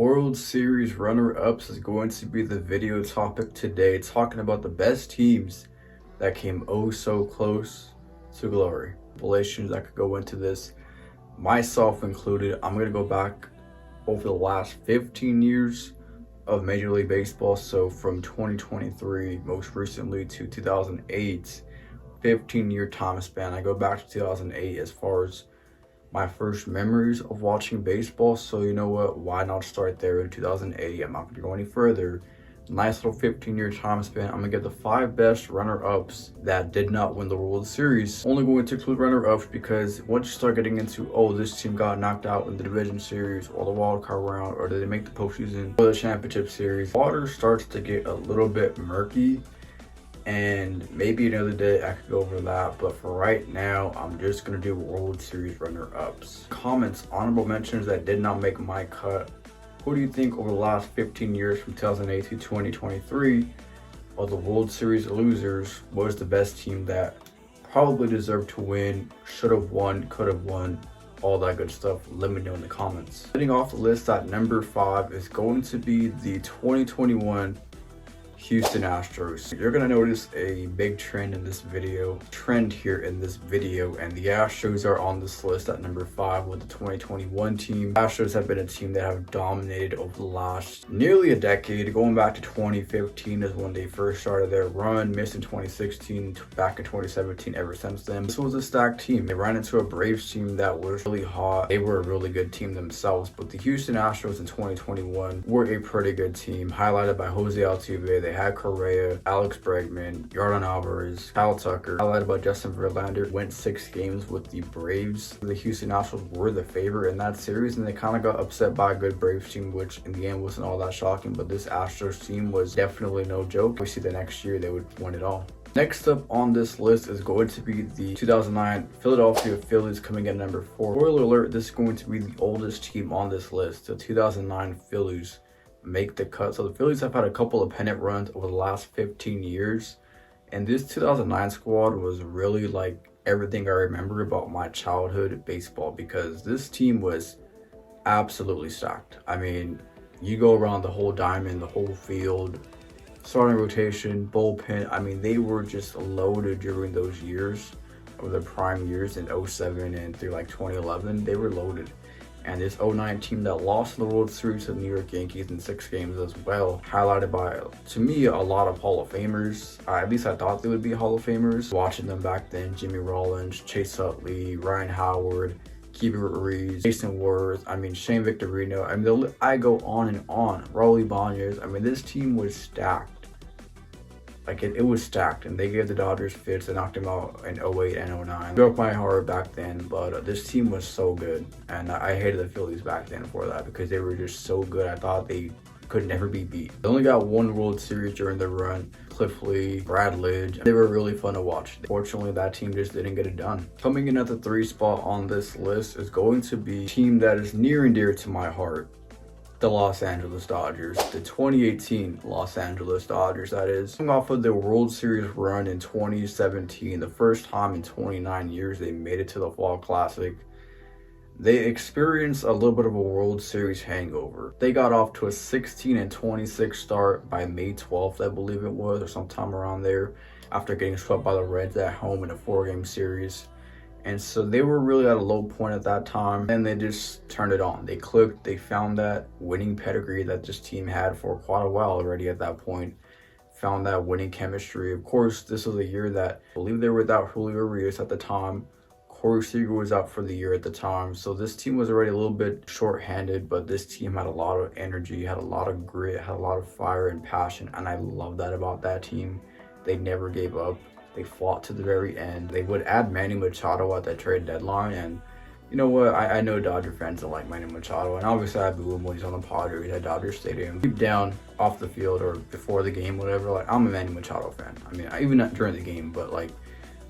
World Series runner-ups is going to be the video topic today, talking about the best teams that came oh so close to glory. Revelations that could go into this, myself included. I'm going to go back over the last 15 years of Major League Baseball, so from 2023 most recently to 2008, 15-year time span. I go back to 2008 as far as my first memories of watching baseball, so you know what, why not start there in 2008? I'm not going to go any further. Nice little 15-year time span. I'm going to give the 5 best runner-ups that did not win the World Series. Only going to include runner-ups because once you start getting into, oh, this team got knocked out in the division series or the wild card round, or did they make the postseason or the championship series, water starts to get a little bit murky. And maybe another day I could go over that, but for right now I'm just gonna do World Series runner-ups. Comments, honorable mentions that did not make my cut. Who do you think over the last 15 years from 2008 to 2023 of the World Series losers was the best team that probably deserved to win, should have won, could have won, all that good stuff? Let me know in the comments. Getting off the list at number 5 is going to be the 2021 Houston Astros. You're gonna notice a big trend here in this video, and the Astros are on this list at number 5 with the 2021 team. Astros have been a team that have dominated over the last nearly a decade. Going back to 2015 is when they first started their run, missed in 2016, back in 2017 ever since then. This was a stacked team. They ran into a Braves team that was really hot. They were a really good team themselves, but the Houston Astros in 2021 were a pretty good team, highlighted by Jose Altuve. They had Correa, Alex Bregman, Yordan Alvarez, Kyle Tucker, highlighted by Justin Verlander. Went 6 games with the Braves. The Houston Astros were the favorite in that series, and they kind of got upset by a good Braves team, which in the end wasn't all that shocking, but this Astros team was definitely no joke. We see the next year they would win it all. Next up on this list is going to be the 2009 Philadelphia Phillies, coming in number 4. Spoiler alert, this is going to be the oldest team on this list. The 2009 Phillies make the cut. So the Phillies have had a couple of pennant runs over the last 15 years, and this 2009 squad was really like everything I remember about my childhood baseball, because this team was absolutely stacked. I mean, you go around the whole diamond, the whole field, starting rotation, bullpen. I mean, they were just loaded during those years, over the prime years in 07 and through like 2011. They were loaded. And this 09 team that lost the World Series to the New York Yankees in 6 games as well, highlighted by, to me, a lot of Hall of Famers. At least I thought they would be Hall of Famers. Watching them back then, Jimmy Rollins, Chase Utley, Ryan Howard, Keibert Ruiz, Jason Worth, I mean, Shane Victorino. I mean, I go on and on. Rolly Bonyers. I mean, this team was stacked. Like, it was stacked, and they gave the Dodgers fits. They knocked them out in 08 and 09. It broke my heart back then, but this team was so good, and I hated the Phillies back then for that, because they were just so good. I thought they could never be beat. They only got 1 World Series during their run. Cliff Lee, Brad Lidge, they were really fun to watch. Fortunately, that team just didn't get it done. Coming in at the 3 spot on this list is going to be a team that is near and dear to my heart. The Los Angeles Dodgers, the 2018 Los Angeles Dodgers, that is. Coming off of their World Series run in 2017, the first time in 29 years they made it to the Fall Classic, they experienced a little bit of a World Series hangover. They got off to a 16-26 start by May 12th, I believe it was, or sometime around there, after getting swept by the Reds at home in a 4-game series. And so they were really at a low point at that time, and they just turned it on. They clicked. They found that winning pedigree that this team had for quite a while already at that point. Found that winning chemistry. Of course, this was a year that I believe they were without Julio Urias at the time. Corey Seager was out for the year at the time. So this team was already a little bit short-handed, but this team had a lot of energy, had a lot of grit, had a lot of fire and passion, and I love that about that team. They never gave up. They fought to the very end. They would add Manny Machado at that trade deadline, and you know what? I know Dodger fans don't like Manny Machado, and obviously I boo him when he's on the Padres at Dodger Stadium. Deep down, off the field or before the game, whatever, like, I'm a Manny Machado fan. I mean, even not during the game, but like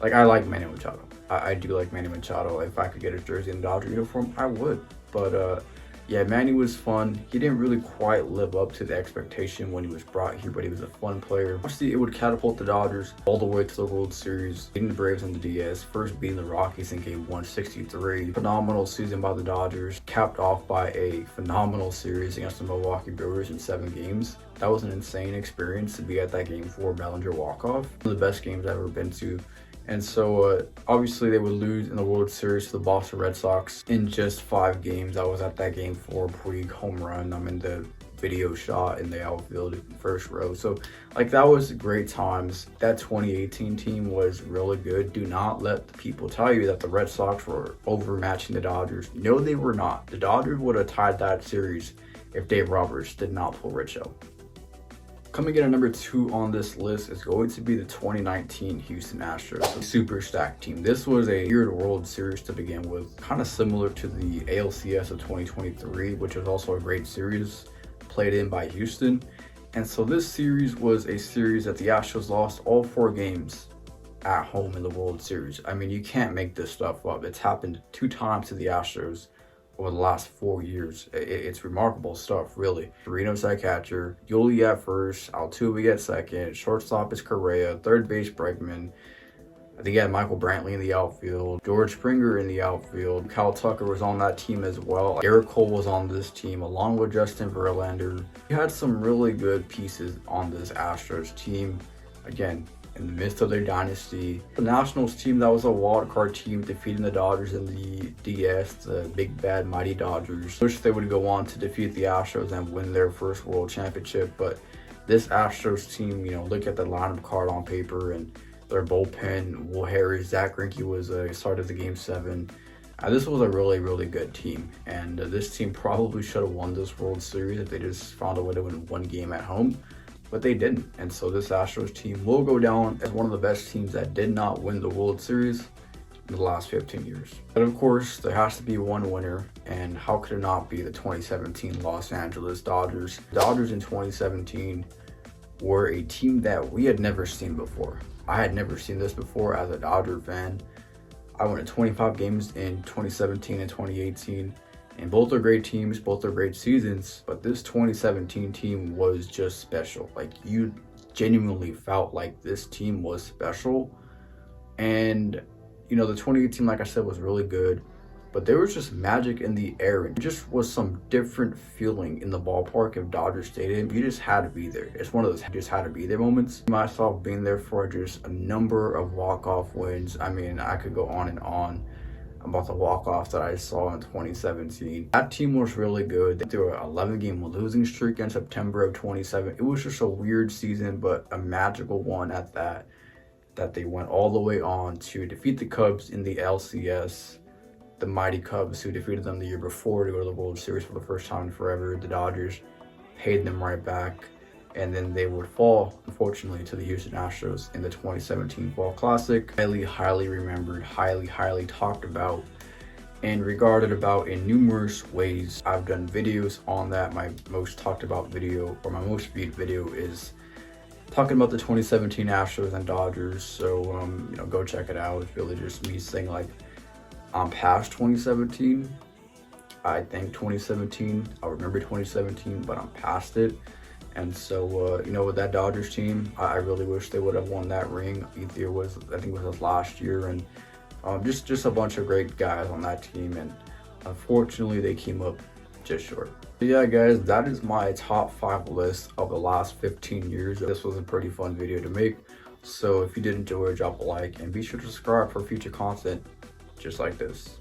I like Manny Machado. I do like Manny Machado. If I could get a jersey in Dodger uniform, I would. But Yeah, Manny was fun. He didn't really quite live up to the expectation when he was brought here, but he was a fun player. Honestly, it would catapult the Dodgers all the way to the World Series, beating the Braves on the DS, first beating the Rockies in Game 163. Phenomenal season by the Dodgers, capped off by a phenomenal series against the Milwaukee Brewers in 7 games. That was an insane experience to be at that Game 4 Bellinger walk-off. One of the best games I've ever been to. And so obviously they would lose in the World Series to the Boston Red Sox in just 5 games. I was at that Game 4 Puig home run. I'm in the video shot in the outfield first row. So like that was great times. That 2018 team was really good. Do not let the people tell you that the Red Sox were overmatching the Dodgers. No, they were not. The Dodgers would have tied that series if Dave Roberts did not pull Rich out. Coming in at number 2 on this list is going to be the 2019 Houston Astros, a super stacked team. This was a weird World Series to begin with, kind of similar to the ALCS of 2023, which was also a great series played in by Houston. And so this series was a series that the Astros lost all 4 games at home in the World Series. I mean, you can't make this stuff up. It's happened 2 times to the Astros over the last 4 years. It's remarkable stuff, really. Torino's at catcher, Yuli at first, Altuve at second, shortstop is Correa, third base Bregman. I think you had Michael Brantley in the outfield, George Springer in the outfield, Kyle Tucker was on that team as well. Garrett Cole was on this team along with Justin Verlander. You had some really good pieces on this Astros team. Again, in the midst of their dynasty. The Nationals team, that was a wild card team defeating the Dodgers in the DS, the big bad mighty Dodgers. Wish they would go on to defeat the Astros and win their first world championship, but this Astros team, you know, look at the lineup card on paper and their bullpen. Will Harris, Zach Greinke was started the Game 7. This was a really good team, and this team probably should have won this World Series if they just found a way to win 1 game at home. But they didn't, and so this Astros team will go down as one of the best teams that did not win the World Series in the last 15 years. But of course, there has to be one winner, and how could it not be the 2017 Los Angeles Dodgers? Dodgers in 2017 were a team that we had never seen before. I had never seen this before as a Dodger fan. I went to 25 games in 2017 and 2018. And both are great teams, both are great seasons, but this 2017 team was just special. Like, you genuinely felt like this team was special. And, you know, the 2018, like I said, was really good, but there was just magic in the air. It just was some different feeling in the ballpark of Dodger Stadium. You just had to be there. It's one of those just had to be there moments. Myself being there for just a number of walk-off wins. I mean, I could go on and on about the walk-offs that I saw in 2017. That team was really good. They threw an 11-game losing streak in September of 2017. It was just a weird season, but a magical one at that they went all the way on to defeat the Cubs in the LCS, the mighty Cubs who defeated them the year before to go to the World Series for the first time in forever. The Dodgers paid them right back, and then they would fall, unfortunately, to the Houston Astros in the 2017 Fall Classic. Highly remembered, highly talked about, and regarded about in numerous ways. I've done videos on that. My most talked about video, or my most viewed video, is talking about the 2017 Astros and Dodgers. So, you know, go check it out. It's really just me saying, like, I'm past 2017. I think 2017, I remember 2017, but I'm past it. And so, you know, with that Dodgers team, I really wish they would have won that ring. Ethier was, I think it was last year, and just a bunch of great guys on that team, and unfortunately they came up just short. So yeah, guys, that is my top 5 list of the last 15 years. This was a pretty fun video to make, so if you did enjoy, drop a like, and be sure to subscribe for future content just like this.